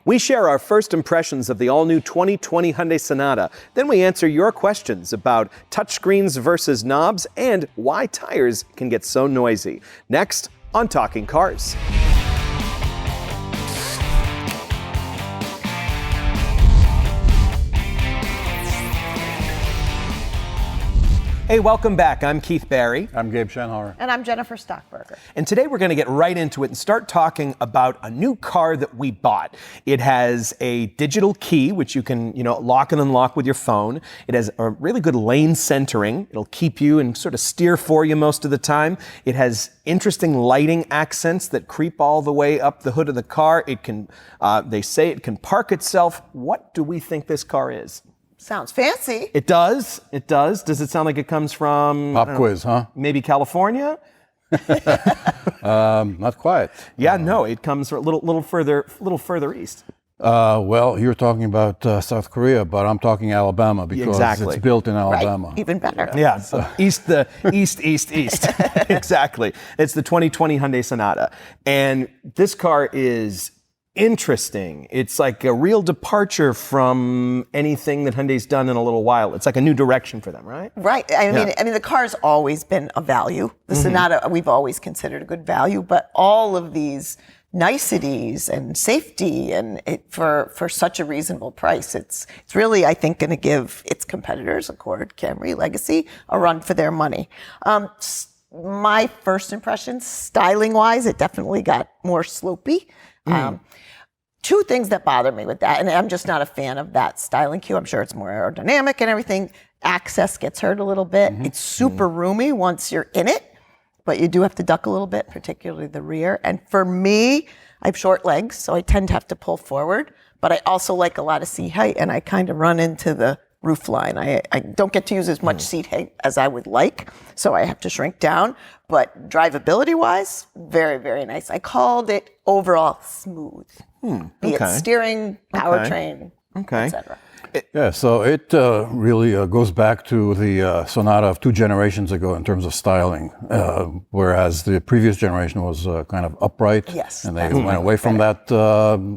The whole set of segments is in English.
We share our first impressions of the all-new 2020 Hyundai Sonata. Then we answer your questions about touchscreens versus knobs and why tires can get so noisy. Next on Talking Cars. Hey, welcome back. I'm Keith Barry. I'm Gabe Schenhauer. And I'm Jennifer Stockberger. And today we're going to get right into it and start talking about a new car that we bought. It has a digital key, which you can, lock and unlock with your phone. It has a really good lane centering. It'll keep you and sort of steer for you most of the time. It has interesting lighting accents that creep all the way up the hood of the car. It can, they say it can park itself. What do we think this car is? Sounds fancy. It does. It does. Does it sound like it comes from... Pop quiz, huh? Maybe California? Not quite. Yeah, no, it comes a little further east. Well, you're talking about South Korea, but I'm talking Alabama because it's built in Alabama. Right. Even better. Yeah, so east. Exactly. It's the 2020 Hyundai Sonata. And this car is interesting. It's like a real departure from anything that Hyundai's done in a little while. It's like a new direction for them, right? Right. I mean, the car's always been a value. The Sonata, we've always considered a good value, but all of these niceties and safety and for such a reasonable price, it's really, I think, going to give its competitors, Accord, Camry, Legacy, a run for their money. My first impression, styling-wise, it definitely got more slopey. Two things that bother me with that, and I'm just not a fan of that styling cue. I'm sure it's more aerodynamic and everything. Access gets hurt a little bit. It's super roomy once you're in it, but you do have to duck a little bit, particularly the rear. And for me, I have short legs, so I tend to have to pull forward, but I also like a lot of seat height, and I kind of run into the roof line. I don't get to use as much seat height as I would like, so I have to shrink down. But drivability-wise, very, very nice. I called it overall smooth, be it steering, powertrain, etc. Yeah, so it really goes back to the Sonata of 2 generations ago in terms of styling, whereas the previous generation was kind of upright, and they went away from that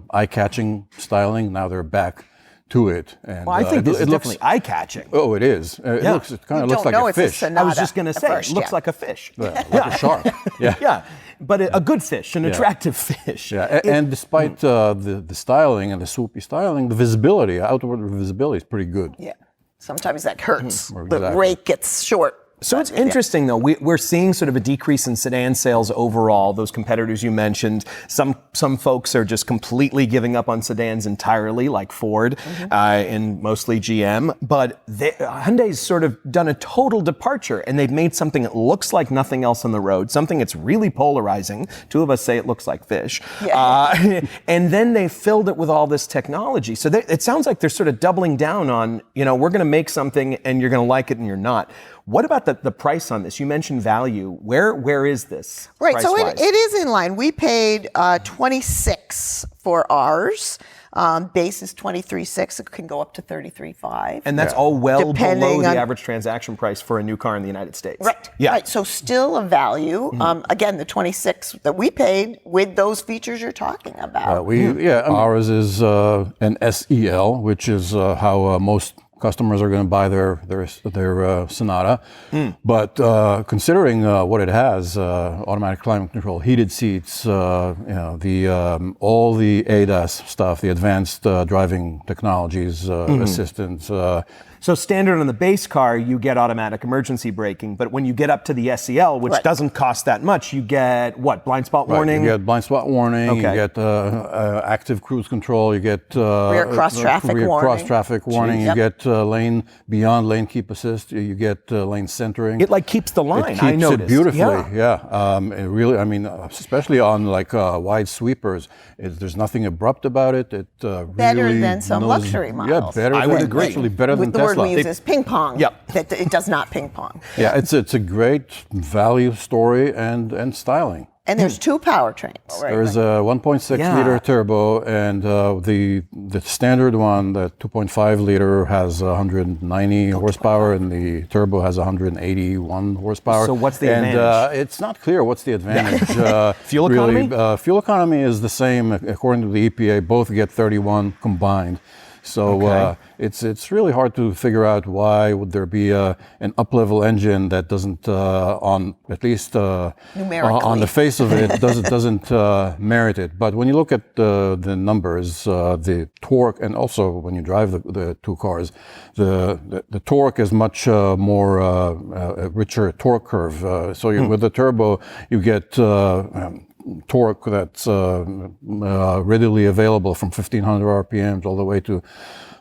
eye-catching styling. Now they're back to it. And, well, I think this is definitely eye-catching. Oh, it is. It kind of looks like a fish. I was just going to say, it looks like a fish. Like a shark. Yeah, but a good fish, an attractive fish. Yeah, and despite the styling and the swoopy styling, the visibility, outward visibility is pretty good. Yeah, sometimes that hurts. The rake gets short. So it's interesting, though. We're seeing sort of a decrease in sedan sales overall. Those competitors you mentioned, some folks are just completely giving up on sedans entirely, like Ford and mostly GM. But Hyundai's sort of done a total departure, and they've made something that looks like nothing else on the road, something that's really polarizing. 2 of us say it looks like fish. And then they filled it with all this technology. So it sounds like they're sort of doubling down on, we're going to make something and you're going to like it and you're not. What about the price on this? You mentioned value. Where is this? Right, so it is in line. We paid $26,000 for ours. Base is $23,600. It can go up to $33,500. And that's all well below the average transaction price for a new car in the United States. Right. Yeah. Right. So still a value. Again, the $26,000 that we paid with those features you're talking about. Ours is an SEL, which is how most customers are going to buy their Sonata, but considering what it has, automatic climate control, heated seats, all the ADAS stuff, the advanced driving technologies, assistance. So standard on the base car, you get automatic emergency braking, but when you get up to the SEL, which doesn't cost that much, you get what? Blind spot warning? You get blind spot warning, you get active cruise control, you get rear cross traffic warning, you get beyond lane keep assist, you get lane centering. It keeps the line. It keeps it beautifully. It really, especially on wide sweepers, there's nothing abrupt about it. It better really than some luxury models. Yeah, better. I would agree. Actually, better than Tesla. The word we use is ping pong. That it does not ping pong. Yeah, it's a great value story and styling. And there's two powertrains. There's a 1.6 liter turbo, and the standard one, the 2.5 liter, has 190 horsepower, and the turbo has 181 horsepower. So what's the advantage? And it's not clear what's the advantage. Fuel economy? Fuel economy is the same according to the EPA. Both get 31 combined. So it's really hard to figure out why would there be an up-level engine that doesn't, on at least on the face of it, doesn't merit it. But when you look at the numbers, the torque, and also when you drive the two cars, the torque is much more a richer torque curve. So with the turbo, you get torque that's readily available from 1500 RPMs all the way to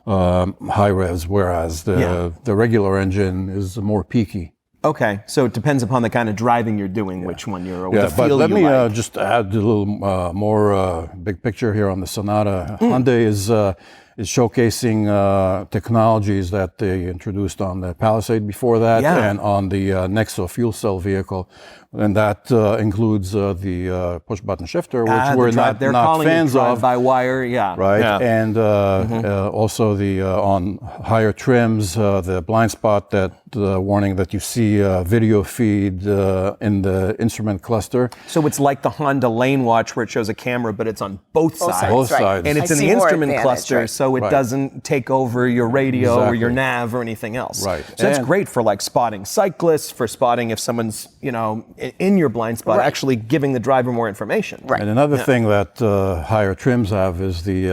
high revs, whereas the regular engine is more peaky. Okay, so it depends upon the kind of driving you're doing, which one you're. Yeah, the but feel let you me like. just add a little more big picture here on the Sonata. Hyundai is showcasing technologies that they introduced on the Palisade before that, and on the Nexo fuel cell vehicle, and that includes the push-button shifter, which we're not fans of. By wire, right? Yeah. And also the on higher trims, the blind spot warning that you see video feed in the instrument cluster. So it's like the Honda Lane Watch where it shows a camera, but it's on both sides. Both sides. And it's in the instrument cluster, so it doesn't take over your radio or your nav or anything else. Right. So that's great for like spotting cyclists, for spotting if someone's, in your blind spot, actually giving the driver more information. Right. And another thing that higher trims have is the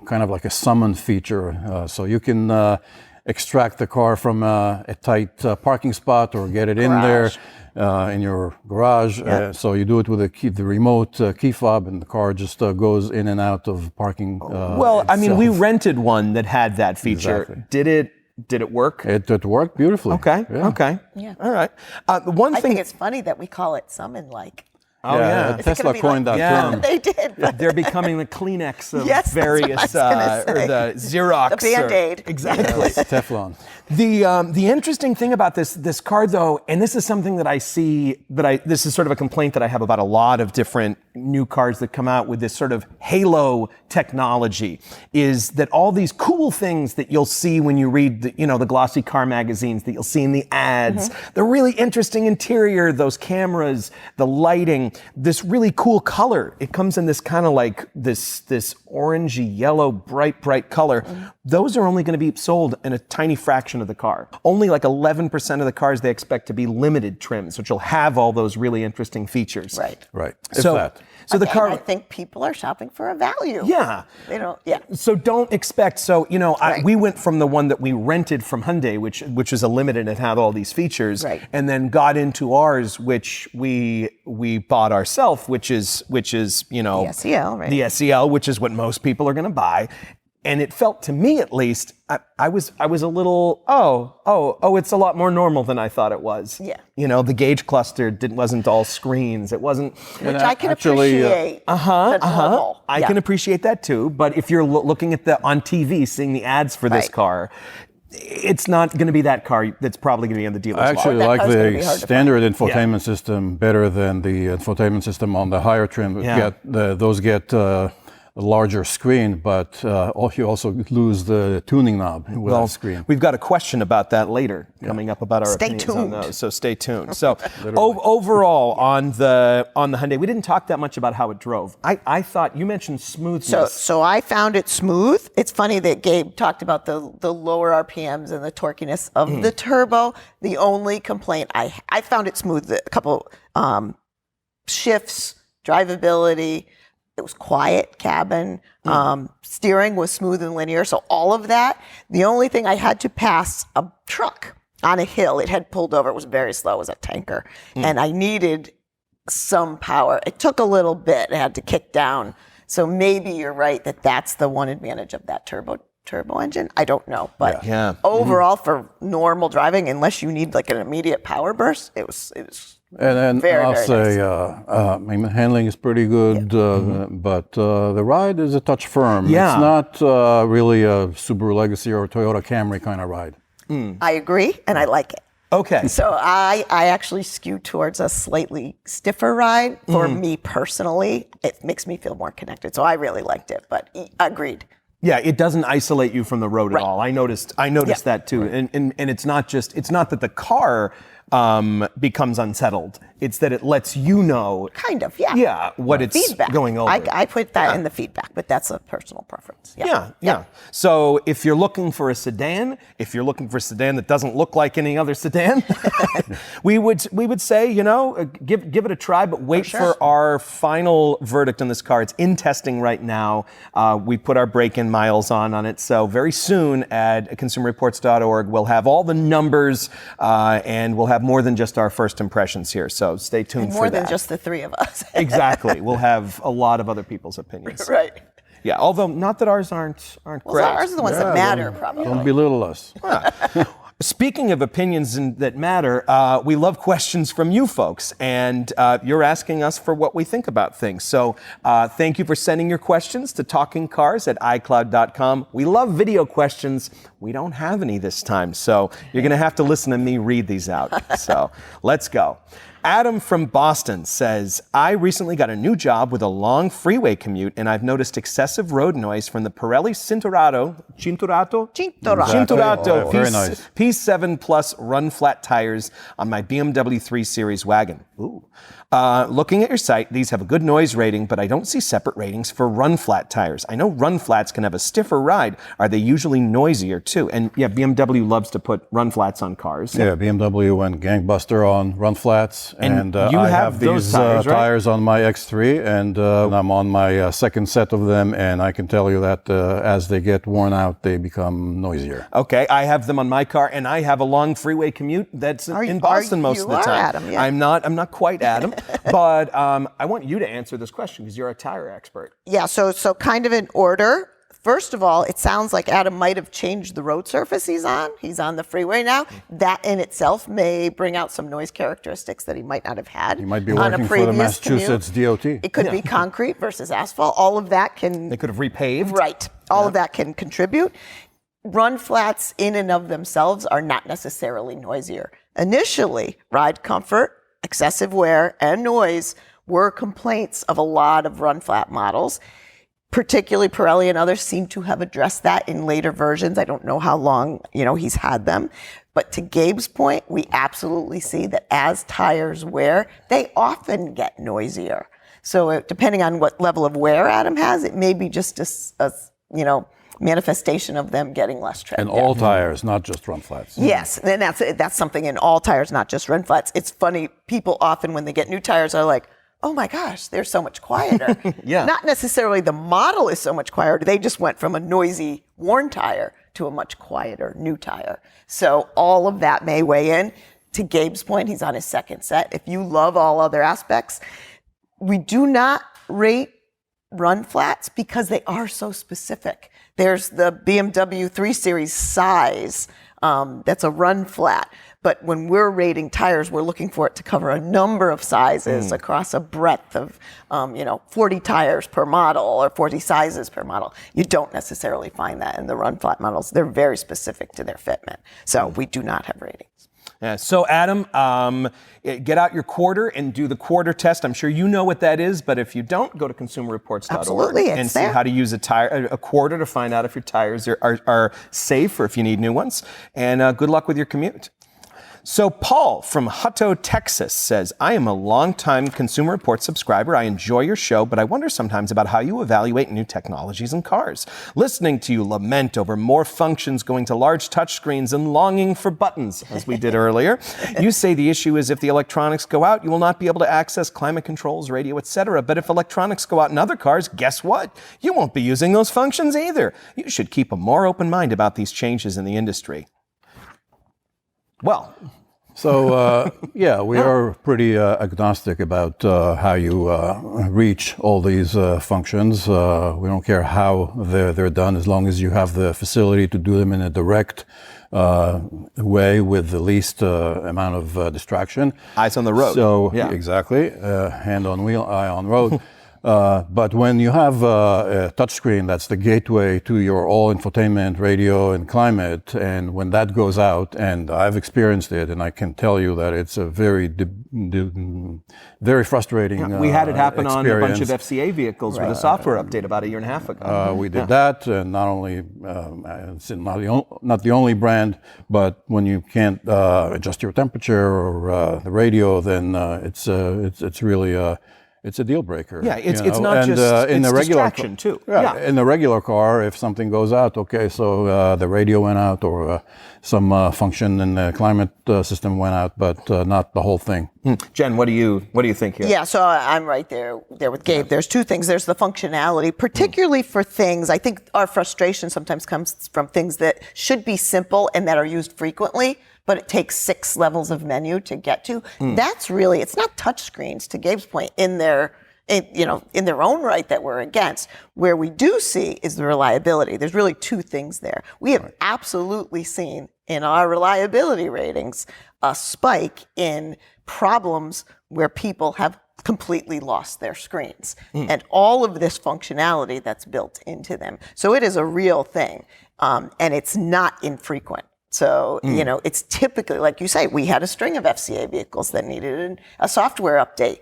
kind of like a summon feature. So you can extract the car from a tight parking spot or get it in there in your garage. So you do it with the remote key fob, and the car just goes in and out of parking. Well, I mean, we rented one that had that feature. Exactly. Did it work? It worked beautifully. Okay. Yeah. Okay. Yeah. All right. I think it's funny that we call it summon-like. Oh, yeah. Tesla coined that term. They did. They're becoming the Kleenex of Yes, various, or the Xerox. The Band-Aid. Exactly. Teflon. The interesting thing about this car, though, and this is something that I see, this is sort of a complaint that I have about a lot of different new cars that come out with this sort of halo technology, is that all these cool things that you'll see when you read the glossy car magazines, that you'll see in the ads, the really interesting interior, those cameras, the lighting, this really cool color. It comes in this kind of like this orangey yellow, bright color. Those are only going to be sold in a tiny fraction of the car. Only like 11% of the cars they expect to be limited trims, which will have all those really interesting features. Right. So the car. I think people are shopping for a value. Yeah. They don't. Yeah. So don't expect. So we went from the one that we rented from Hyundai, which is a limited and had all these features, and then got into ours, which we bought ourselves, which is The SEL, right? The SEL, which is what most people are going to buy. And it felt to me, at least, I was a little, it's a lot more normal than I thought it was. Yeah. The gauge cluster wasn't all screens. It wasn't. Which I can appreciate. I can appreciate that too. But if you're looking at on TV, seeing the ads for this car, it's not going to be that car that's probably going to be on the dealer's lot. I actually like the standard infotainment system better than the infotainment system on the higher trim. Those get a larger screen, but you also lose the tuning knob with that screen. We've got a question about that later coming up about our opinions on those. So stay tuned. So overall on the Hyundai, we didn't talk that much about how it drove. I thought you mentioned smoothness. So I found it smooth. It's funny that Gabe talked about the lower RPMs and the torquiness of the turbo. The only complaint I found it smooth. A couple shifts, drivability. It was quiet cabin. Steering was smooth and linear. So all of that. The only thing I had to pass a truck on a hill. It had pulled over. It was very slow. It was a tanker. And I needed some power. It took a little bit. It had to kick down. So maybe you're right that that's the one advantage of that turbo engine. I don't know. But overall, for normal driving, unless you need like an immediate power burst, it was And very, I'll very say, nice. handling is pretty good, but the ride is a touch firm. Yeah. It's not really a Subaru Legacy or Toyota Camry kind of ride. I agree, and I like it. Okay. So I actually skew towards a slightly stiffer ride. For me personally, it makes me feel more connected. So I really liked it, but agreed. Yeah, it doesn't isolate you from the road at Right. all. I noticed that too. And it's not that the car becomes unsettled. It's that it lets you know. Kind of, yeah. Yeah, what it's feedback. going over. I put that in the feedback, but that's a personal preference. Yeah. So if you're looking for a sedan, that doesn't look like any other sedan, we would say, give it a try, but wait for our final verdict on this car. It's in testing right now. We put our break-in miles on it. So very soon at consumerreports.org, we'll have all the numbers and we'll have more than just our first impressions here. So stay tuned for that. More than just the three of us. Exactly. We'll have a lot of other people's opinions. Right. Yeah, although not that ours aren't Well, great. ours are the ones that matter, probably. Don't belittle us. Speaking of opinions that matter, we love questions from you folks, and you're asking us for what we think about things. So thank you for sending your questions to TalkingCars@iCloud.com. We love video questions. We don't have any this time, so you're going to have to listen to me read these out. So let's go. Adam from Boston says, I recently got a new job with a long freeway commute, and I've noticed excessive road noise from the Pirelli Cinturato Very nice. P7 Plus run flat tires on my BMW 3 Series wagon. Ooh. Looking at your site, these have a good noise rating, but I don't see separate ratings for run flat tires. I know run flats can have a stiffer ride. Are they usually noisier too? And yeah, BMW loves to put run flats on cars. Yeah, BMW went gangbuster on run flats. And you I have have those these tires, right? tires on my X3, and I'm on my second set of them, and I can tell you that as they get worn out, they become noisier. Okay, I have them on my car, and I have a long freeway commute that's in Boston most of the time. Adam, yeah. I'm not quite Adam, but I want you to answer this question because you're a tire expert. Yeah, so kind of in order. First of all, it sounds like Adam might have changed the road surface he's on. He's on the freeway now. That in itself may bring out some noise characteristics that he might not have had. You might be on a working for the previous Massachusetts commute. DOT. It could be concrete versus asphalt. All of that can... They could have repaved. Right. All of that can contribute. Run flats in and of themselves are not necessarily noisier. Initially, ride comfort, excessive wear, and noise were complaints of a lot of run flat models. Particularly Pirelli and others seem to have addressed that in later versions. I don't know how long, he's had them. But to Gabe's point, we absolutely see that as tires wear, they often get noisier. So depending on what level of wear Adam has, it may be just a manifestation of them getting less tread. And all tires, not just run flats. Yes, and that's something in all tires, not just run flats. It's funny, people often when they get new tires are like, oh my gosh, they're so much quieter. Yeah. Not necessarily the model is so much quieter. They just went from a noisy worn tire to a much quieter new tire. So all of that may weigh in. To Gabe's point, he's on his second set. If you love all other aspects, we do not rate run flats because they are so specific. There's the BMW 3 Series size. That's a run flat. But when we're rating tires, we're looking for it to cover a number of sizes across a breadth of, 40 tires per model or 40 sizes per model. You don't necessarily find that in the run flat models. They're very specific to their fitment. So we do not have ratings. Yeah, so Adam, get out your quarter and do the quarter test. I'm sure you know what that is, but if you don't, go to consumerreports.org Absolutely, and see there. how to use a quarter to find out if your tires are safe or if you need new ones. And good luck with your commute. So Paul from Hutto, Texas says, I am a longtime Consumer Reports subscriber. I enjoy your show, but I wonder sometimes about how you evaluate new technologies in cars. Listening to you lament over more functions going to large touchscreens and longing for buttons, as we did earlier. You say the issue is if the electronics go out, you will not be able to access climate controls, radio, etc. But if electronics go out in other cars, guess what? You won't be using those functions either. You should keep a more open mind about these changes in the industry. Well, so we are pretty agnostic about how you reach all these functions. We don't care how they're done as long as you have the facility to do them in a direct way with the least amount of distraction. Eyes on the road. So yeah. exactly, hand on wheel, eye on road. But when you have a touchscreen, that's the gateway to your all infotainment, radio, and climate. And when that goes out, and I've experienced it, and I can tell you that it's a very, very frustrating. We had it happen on a bunch of experience. FCA vehicles with a software update about a year and a half ago. We did that, and not only it's not the only brand, but when you can't adjust your temperature or the radio, then it's really it's a deal breaker. Yeah, it's you know? not and, just in it's the regular distraction too. Yeah, in the regular car, if something goes out, okay, so the radio went out or some function in the climate system went out, but not the whole thing. Jen, what do you think here? Yeah, so I'm right there with Gabe. There's two things. There's the functionality, particularly for things. I think our frustration sometimes comes from things that should be simple and that are used frequently, but it takes 6 levels of menu to get to. That's really, it's not touch screens, to Gabe's point, in their own right that we're against. Where we do see is the reliability. There's really two things there. We have absolutely seen in our reliability ratings a spike in problems where people have completely lost their screens and all of this functionality that's built into them. So it is a real thing, and it's not infrequent. So, it's typically, like you say, we had a string of FCA vehicles that needed a software update.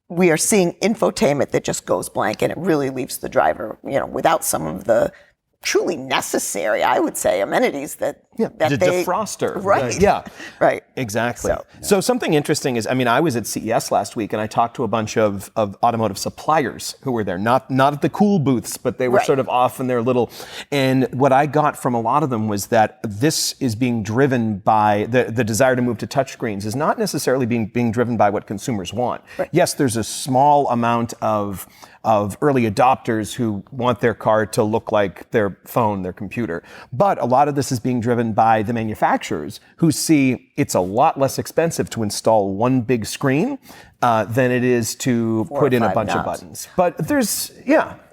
We are seeing infotainment that just goes blank, and it really leaves the driver, without some of the truly necessary, I would say, amenities that the they defroster. Right. Yeah. Right. Exactly. So something interesting is, I was at CES last week and I talked to a bunch of automotive suppliers who were there, not at the cool booths, but they were sort of off in their little, and what I got from a lot of them was that this is being driven by the desire to move to touchscreens is not necessarily being driven by what consumers want. Right. Yes, there's a small amount of early adopters who want their car to look like their phone, their computer. But a lot of this is being driven by the manufacturers who see it's a lot less expensive to install one big screen than it is to put in a bunch of buttons. But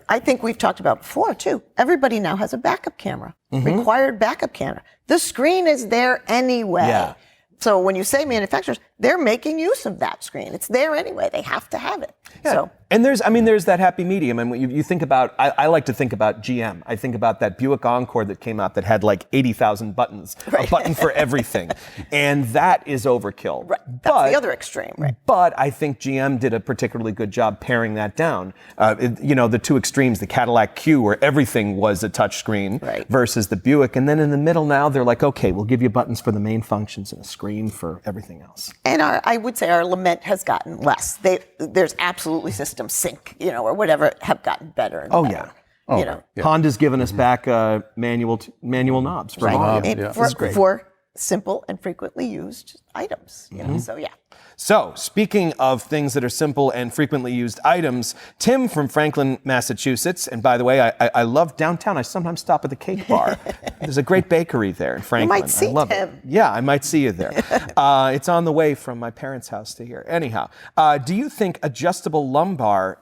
I think we've talked about before too. Everybody now has a backup camera, required backup camera. The screen is there anyway. Yeah. So when you say manufacturers, they're making use of that screen. It's there anyway. They have to have it. Yeah. So. And there's that happy medium. And when you think about, I like to think about GM. I think about that Buick Encore that came out that had like 80,000 buttons, a button for everything. And that is overkill. Right. That's the other extreme, right? But I think GM did a particularly good job paring that down. The two extremes, the Cadillac Q, where everything was a touchscreen, versus the Buick. And then in the middle now, they're like, okay, we'll give you buttons for the main functions and a screen for everything else. And I would say our lament has gotten less. There's absolutely system sync, or whatever, have gotten better and better. Honda's given us back manual knobs for volume. For simple and frequently used items. So So, speaking of things that are simple and frequently used items, Tim from Franklin, Massachusetts, and by the way, I love downtown. I sometimes stop at the Cake Bar. There's a great bakery there in Franklin. You might see I love Tim. it. Yeah, I might see you there. It's on the way from my parents' house to here. Anyhow, do you think adjustable lumbar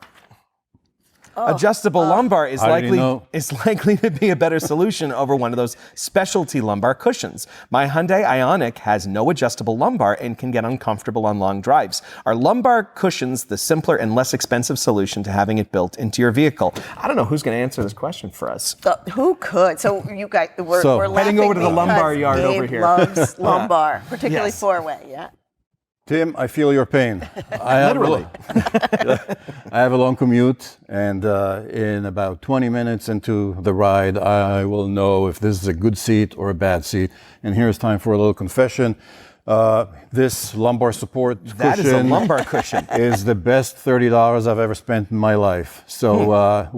is likely to be a better solution over one of those specialty lumbar cushions? My Hyundai Ioniq has no adjustable lumbar and can get uncomfortable on long drives. Are lumbar cushions the simpler and less expensive solution to having it built into your vehicle? I don't know who's going to answer this question for us. Who could? So you guys, we're heading over to the lumbar yard Gabe over here. Loves lumbar, particularly four-way. Yeah. Tim, I feel your pain. Literally. I have a long commute, and in about 20 minutes into the ride, I will know if this is a good seat or a bad seat. And here's time for a little confession. This lumbar support that is a lumbar cushion. is the best $30 I've ever spent in my life. So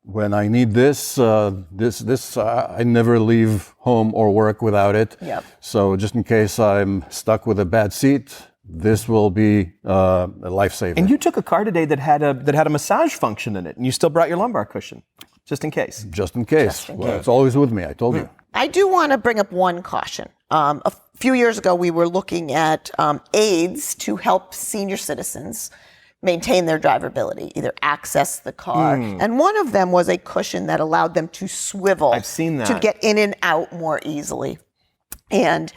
when I need this, I never leave home or work without it. Yep. So just in case I'm stuck with a bad seat, this will be a lifesaver. And you took a car today that had a massage function in it, and you still brought your lumbar cushion, just in case. Just in case. It's always with me, I told you. I do want to bring up one caution. A few years ago, we were looking at aids to help senior citizens maintain their drivability, either access the car. And one of them was a cushion that allowed them to swivel. I've seen that. To get in and out more easily. And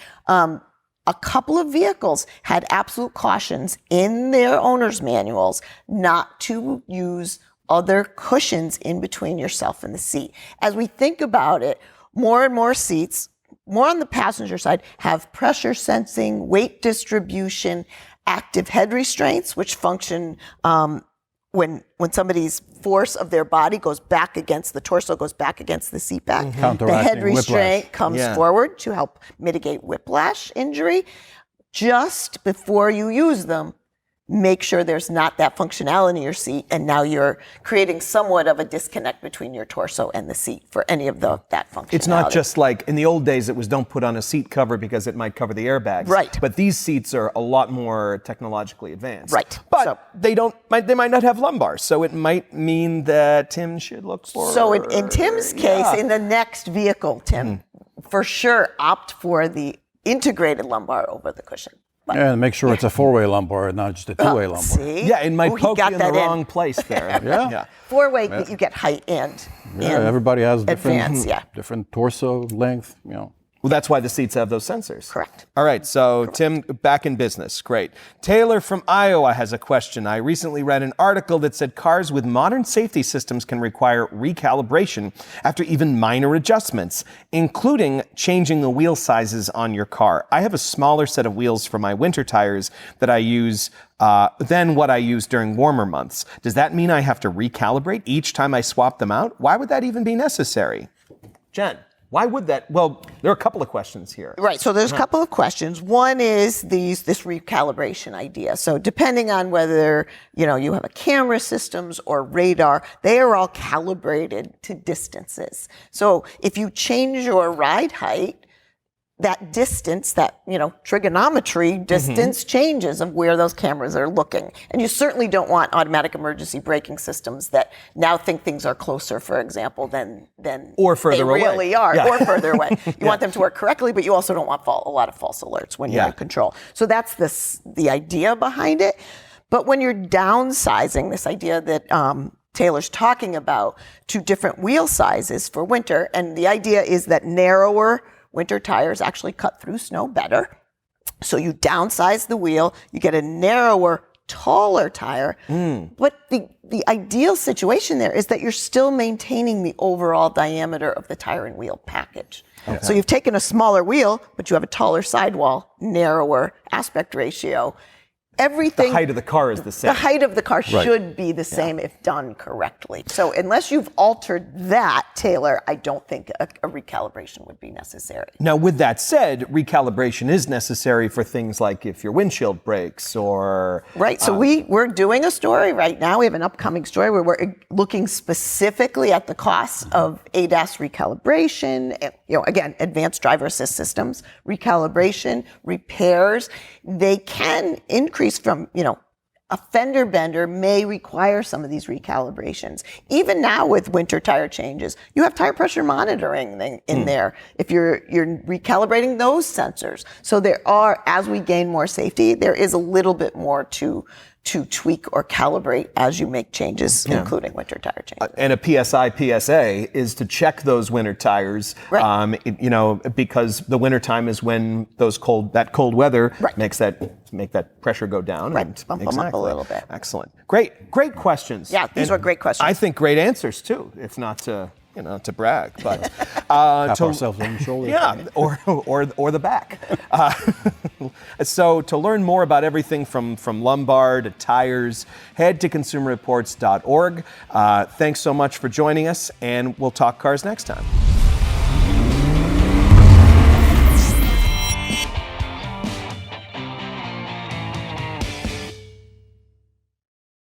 a couple of vehicles had absolute cautions in their owner's manuals not to use other cushions in between yourself and the seat. As we think about it, more and more seats, more on the passenger side, have pressure sensing, weight distribution, active head restraints, which function when somebody's force of their body goes back against the torso, goes back against the seat back. Mm-hmm. The head restraint comes forward to help mitigate whiplash injury. Just before you use them, make sure there's not that functionality in your seat, and now you're creating somewhat of a disconnect between your torso and the seat for any of that functionality. It's not just like, in the old days, it was don't put on a seat cover because it might cover the airbags. Right. But these seats are a lot more technologically advanced. Right. But they might not have lumbar, so it might mean that Tim should look for... So in Tim's case, in the next vehicle, Tim, for sure opt for the integrated lumbar over the cushion. But, and make sure it's a 4-way lumbar, not just a 2-way lumbar. See? Yeah, it might poke you in the wrong place there. Yeah. 4-way, you get height and everybody has advance, different torso length, Well, that's why the seats have those sensors. Correct. All right, so Tim, back in business. Great. Taylor from Iowa has a question. I recently read an article that said cars with modern safety systems can require recalibration after even minor adjustments, including changing the wheel sizes on your car. I have a smaller set of wheels for my winter tires that I use than what I use during warmer months. Does that mean I have to recalibrate each time I swap them out? Why would that even be necessary? Jen? Why would that? Well, there are a couple of questions here. Right. So there's a couple of questions. One is this recalibration idea. So depending on whether, you have a camera systems or radar, they are all calibrated to distances. So if you change your ride height, that distance, that, trigonometry distance changes of where those cameras are looking. And you certainly don't want automatic emergency braking systems that now think things are closer, for example, than or further they away. really are, or further away. You want them to work correctly, but you also don't want a lot of false alerts when you're in control. So that's the idea behind it. But when you're downsizing, this idea that Taylor's talking about, to different wheel sizes for winter, and the idea is that narrower winter tires actually cut through snow better. So you downsize the wheel, you get a narrower, taller tire. But the ideal situation there is that you're still maintaining the overall diameter of the tire and wheel package. Okay. So you've taken a smaller wheel, but you have a taller sidewall, narrower aspect ratio. Everything. The height of the car is the same. The height of the car should be the same if done correctly. So unless you've altered that, Taylor, I don't think a recalibration would be necessary. Now, with that said, recalibration is necessary for things like if your windshield breaks or... Right. So we're doing a story right now. We have an upcoming story where we're looking specifically at the costs of ADAS recalibration, again, advanced driver assist systems, recalibration, repairs. They can increase from, a fender bender may require some of these recalibrations. Even now with winter tire changes, you have tire pressure monitoring in there if you're recalibrating those sensors. So there are, as we gain more safety, there is a little bit more to tweak or calibrate as you make changes, including winter tire changes. And a PSA is to check those winter tires, because the winter time is when that cold weather makes that pressure go down. Right, and bump them up a little bit. Excellent. Great questions. Yeah, these were great questions. I think great answers too, if not to brag, but tap ourselves on the shoulder. Yeah, or the back. So to learn more about everything from lumbar to tires, head to consumerreports.org. Thanks so much for joining us, and we'll talk cars next time.